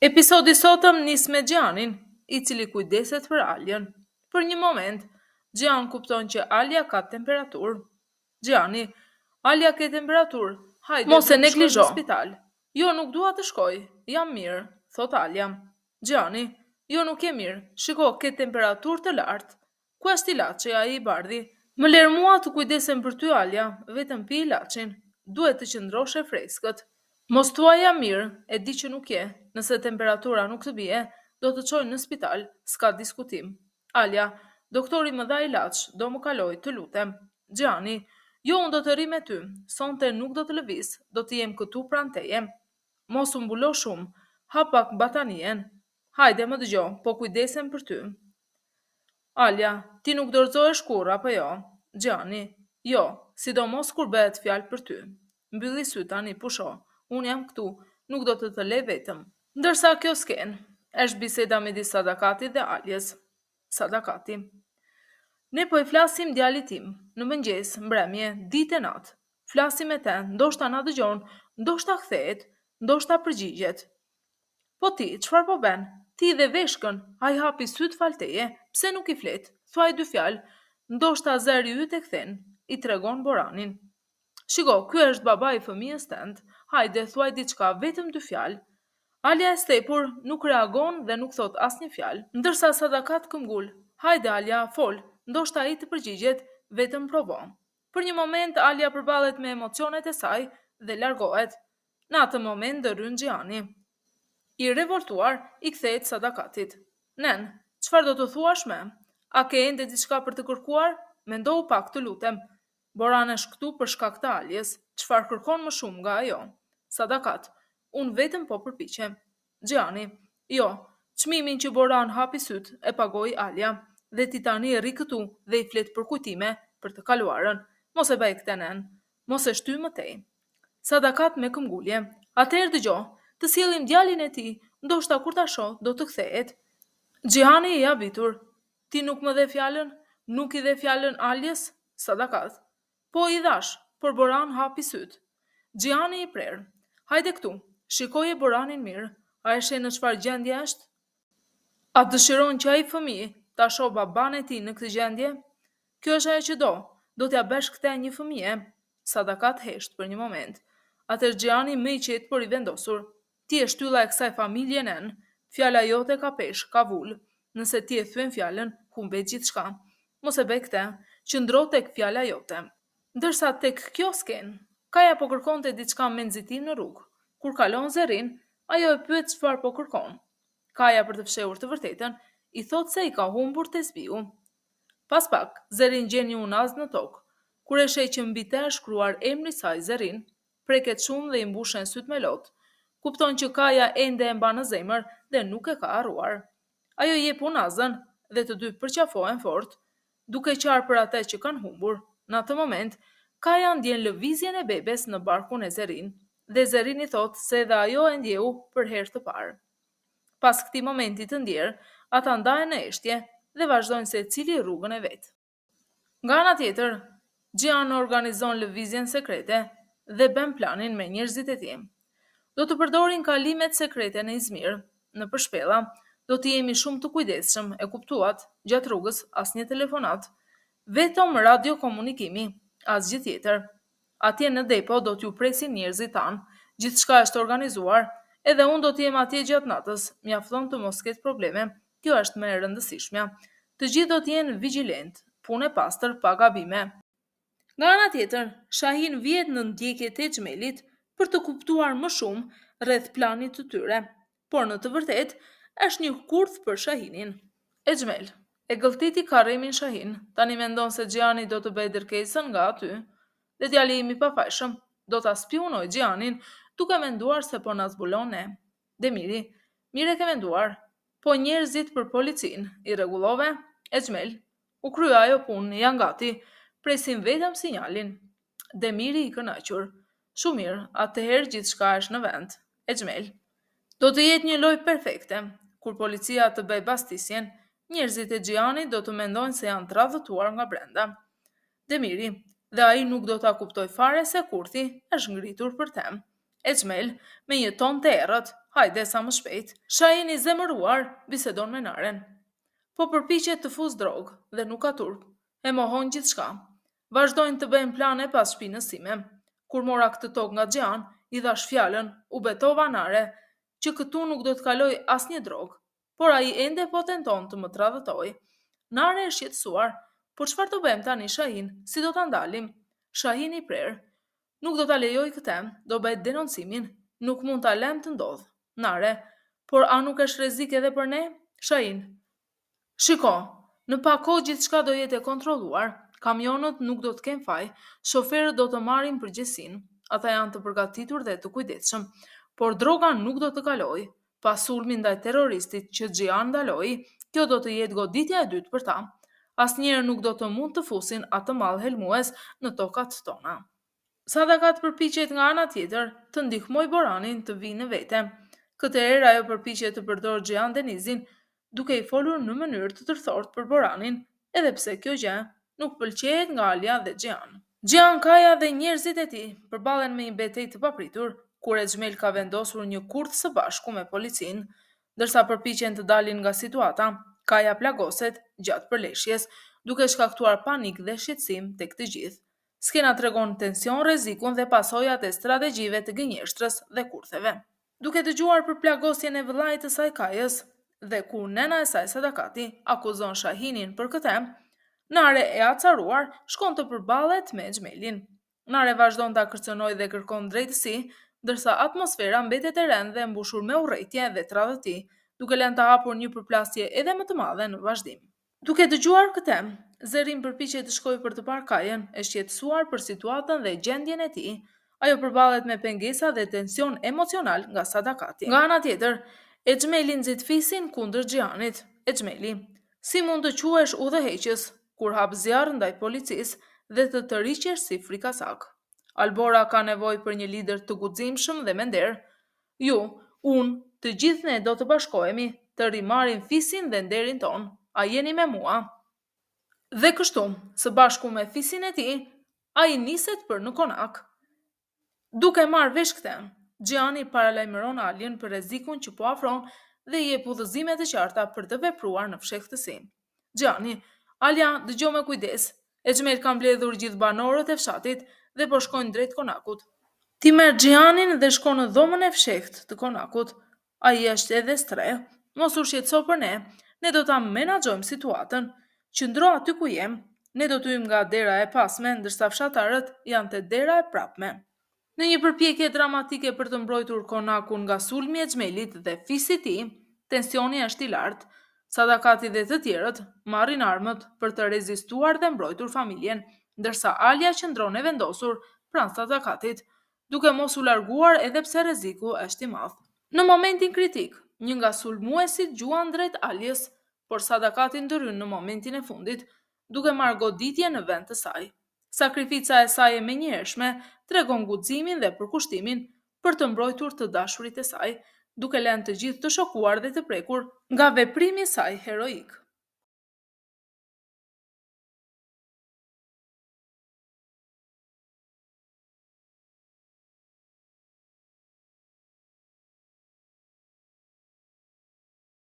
Episodi sotëm nis me Gjanin, i cili kujdeset për Aljen. Për një moment, Gjan kupton që Alja ka temperaturë. Gjani, Alja ke temperaturë, hajde mos e neglizho. Në spital. Jo, nuk dua të shkoj, jam mirë, thot Alja. Gjani, jo nuk je mirë, shiko ke temperaturë të lartë. Ku është ilaçi, ai i bardhi? Më ler mua të kujdesem për ty Alja, vetëm pi ilaçin. Duhet të qëndrosh e freskët. Mos thua jam mirë, e di që nuk je. Nëse temperatura nuk të bie, do të çojnë në spital, s'ka diskutim. Alja, doktori më dha ilaç, do më kaloj, të lutem. Gjani, jo unë do të ri me ty, sonte nuk do të lëviz, do të jem këtu pranë teje. Mos u mbulo shumë, ha pak batanien. Hajde më dëgjo, po kujdesem për ty. Alja, ti nuk dorëzohesh kurrë apo jo? Gjani, jo, sidomos kur bëhet fjalë për ty. Mbylli sy tani, pusho. Unë jam këtu, nuk do të lej vetëm. Ndërsa kjo sken, është biseda midis Sadakatit dhe Aljes. Sadakati. Ne po i flasim djalit tim, në mëngjes, mbrëmje, ditë e natë. Flasim me te, ndoshta na dëgjon, ndoshta kthehet, ndoshta përgjigjet. Po ti, çfarë po bën? Ti dhe veshkën, ai hapi syt fal teje, pse nuk i flet? Thuaj dy fjalë, ndoshta zëri yt e kthen, i tregon Boranin. Shiko, ky është baba i fëmijës tënd. Hajde, thuaj diçka, vetëm dy fjalë. Alja e stepur nuk reagon dhe nuk thot asnjë fjalë, ndërsa Sadakat këmbgul. Hajde Alja, fol, ndoshta ai të përgjigjet, vetëm provo. Për një moment Alja përballet me emocionet e saj dhe largohet. Në atë moment dërryn Gjani. I revoltuar i kthehet Sadakatit. Nen, çfarë do të thuash me? A ke ende diçka për të kërkuar? Mendohu pak, të lutem. Boran është këtu për shkak të Aljes. Çfarë kërkon më shumë nga ajo? Sadakat, unë vetëm po përpiqem. Gjani, jo, çmimin që Boran hapi syt e pagoi Alja, dhe ti tani rri këtu dhe i flet për kujtime për të kaluarën. Mos e bëj këtë nen, mos e shty më tej. Sadakat me këmbgulje, atëherë dëgjo, të sjellim djalin e tij, ndoshta kur ta shoh do të kthehet. Gjani i habitur, ti nuk më dhe fjalën, nuk i dhe fjalën Aljes? Sadakat, po i dhash, por Boran hapi syt. Gjani i prerë. Hajde këtu, shikoje Boranin mirë, a e sheh në çfarë gjendje është? A dëshiron që ai fëmijë ta shoh baban e tij në këtë gjendje? Kjo është ajo që do t'ja bësh këtë një fëmijë? Sadakat hesht për një moment. Atëherë Gjani më i qetë por i vendosur. Ti je shtylla e kësaj familje nën, fjala jote ka peshk, ka vul. Nëse ti e thyen fjalën, humbet gjithçka. Mos e bëj këtë, qëndro tek fjala jote. Ndërsa tek kjo sken, Kaja po kërkonte diçka me nxitim në rrugë. Kur kalon Zerin, ajo e pyet çfarë po kërkon. Kaja për të fshehur të vërtetën, i thot se i ka humbur tesbiu. Pas pak, Zerin gjen një unaz në tokë. Kur e sheh që mbi të është shkruar emri i saj Zerin, preket shumë dhe i mbushen syt me lot. Kupton që Kaja ende e mban në zemër dhe nuk e ka harruar. Ajo jep unazën dhe të dy përqafohen fort, duke qarë për atë që kanë humbur. Në atë moment, Kaja ndjen lëvizjen e bebes në barkun e Zerin, dhe Zerin i thot se edhe ajo e ndjehu për herë të parë. Pas këtij momenti të ndjerë, ata ndahen në eshtje dhe vazhdojnë se cili rrugën e vet. Nga ana tjetër, Gjan organizon lëvizjen sekrete dhe bën planin me njerëzit e tij. Do të përdorin kalimet sekrete në Izmir, në përshpella, do të jemi shumë të kujdesshëm, e kuptuat, gjatë rrugës asnjë telefonat, vetëm radiokomunikimi. Asgjë tjetër. Atje në depo do t'ju presin njerëzit tanë, gjithçka është organizuar, edhe unë do t'jem atje gjatë natës, mjafton të mos ketë probleme, kjo është më e rëndësishmja. Të gjithë do t'jenë vigjilent, punë e pastër, pa gabime. Nga ana tjetër, Shahin vjet në ndjekjet e Xhmelit për të kuptuar më shumë rreth planit të tyre, por në të vërtetë është një kurth për Shahinin. Xhmel e gëlltiti Karremin Shahin, tani mendon se Gjani do të bëj dërkesën nga aty, dhe djali im i pafajshëm do ta spionoj Gjanin, duke menduar se po na zbulon ne. Demiri, mire ke menduar, po njerëzit për policin i rregullove? Xhmel, u krye ajo punë, janë gati, presin vetëm sinjalin. Demiri i kënaqur. Shumë mirë, atëherë gjithçka është në vend. Xhmel, do të jetë një lojë perfekte, kur policia të bëj bastisjen. Njerëzit e Gjanit do të mendojnë se janë të radhëtuar nga brenda. Demiri, dhe ai nuk do ta kuptoj fare se kurthi është ngritur për tem. Xhmel, me një ton të errët, hajde sa më shpejt. Shahin i zemëruar bisedon me Naren. Po përpiqet të fuz drogë dhe nuk ka turp. E mohon gjithçka. Vazhdojnë të bëjnë plane pas shpinës time. Kur mora këtë tokë nga Gjan, i dhash fjalën, u betova Nare, që këtu nuk do të kaloj asnjë drogë, por ai ende po tenton të më tradhëtoj. Nare e shqetësuar, por çfarë do bëjmë tani Shahin? Si do ta ndalim? Shahin i prerë. Nuk do ta lejoj këtë, do bëj denoncimin, nuk mund ta lëm të ndodh. Nare, por a nuk është rrezik edhe për ne? Shahin. Shiko, në pak kohë gjithçka do jetë e kontrolluar, kamionët nuk do të kenë faj, shoferët do të marrin përgjegjësinë, ata janë të përgatitur dhe të kujdesshëm, por droga nuk do të kalojë. Pas sulmit ndaj terroristit që Gjian ndaloi, kjo do të jetë goditja e dytë për ta. Asnjëherë nuk do të mund të fusin atë mall helmues në tokat tona. Sadakat përpiqet nga ana tjetër të ndihmoj Boranin të vinë në vete. Këtë herë ajo përpiqet të përdorë Gjian Denizin, duke i folur në mënyrë të tërthort për Boranin, edhe pse kjo gjë nuk pëlqejet nga Alia dhe Gjian. Gjian, Kaja dhe njerëzit e tij përballen me një betejë të papritur, kur Exmel ka vendosur një kurth së bashku me policinë, ndërsa përpiqen të dalin nga situata. Kaja plagoset gjatë përleshjes, duke shkaktuar panik dhe shqetësim tek të gjithë. Skena tregon tension, rrezikun dhe pasojat e strategjive të gënjeshtrës dhe kurtheve. Duke dëgjuar për plagosjen e vëllait të saj Kajës, dhe kur nena e saj Sadakati akuzon Shahinin për këtë, Nare e acaruar shkon të përballet me Exmelin. Nare vazhdon ta kërcënojë dhe kërkon drejtësi, ndërsa atmosfera mbetet e rëndë dhe mbushur me urrëtie dhe tradhti, duke lënë të hapur një përplasje edhe më të madhe në vazhdim. Duke dëgjuar këtë, Zerin përpiqet të shkojë për të parë Kajën, e shqetësuar për situatën dhe gjendjen e tij. Ajo përballet me pengesa dhe tension emocional nga Sadakati. Nga ana tjetër, Exmeli nxit fisin kundër Gjianit. Exmeli, si mund të quhesh udhëheqës kur hap zjarr ndaj policisë dhe të tërhiqesh si frikasak? Albora ka nevojë për një lider të guximshëm dhe me nder. Ju, unë, të gjithë ne do të bashkohemi të rimarrim fisin dhe nderin ton. A jeni me mua? Dhe kështu, së bashku me fisin e tij, ai niset për në konak. Duke marrë vesh këtë, Gjiani paralajmëron Alien për rrezikun që po afron dhe i jep udhëzime të qarta për të vepruar në fshehtësi. Gjiani, Alia, dëgjoj me kujdes. Exmel ka mbledhur gjithë banorët e fshatit dhe po shkojnë drejt konakut. Ti merr Gjianin dhe shko në dhomën e fshehtë të konakut. Ai është edhe streh, mos u shqetëso për ne do ta menaxhojmë situatën. Qëndro aty ku jem, ne do të hyjmë nga dera e pasme, ndërsa fshatarët janë te dera e prapme. Në një përpjekje dramatike për të mbrojtur konakun nga sulmi i Exmelit dhe fisit i tij, tensioni është i lartë. Sadakati dhe të tjerët marrin armët për të rezistuar dhe mbrojtur familjen, ndërsa Alia qëndron e vendosur pranë Sadakatit, duke mos u larguar edhe pse rreziku është i madh. Në momentin kritik, një nga sulmuesit gjuan drejt Aliës, por Sadakati ndryn në momentin e fundit, duke marrë goditje në vend të saj. Sakrifica e saj e menjëhershme tregon guximin dhe përkushtimin për të mbrojtur të dashurit e saj, duke lënë të gjithë të shokuar dhe të prekur nga veprimi i saj heroik.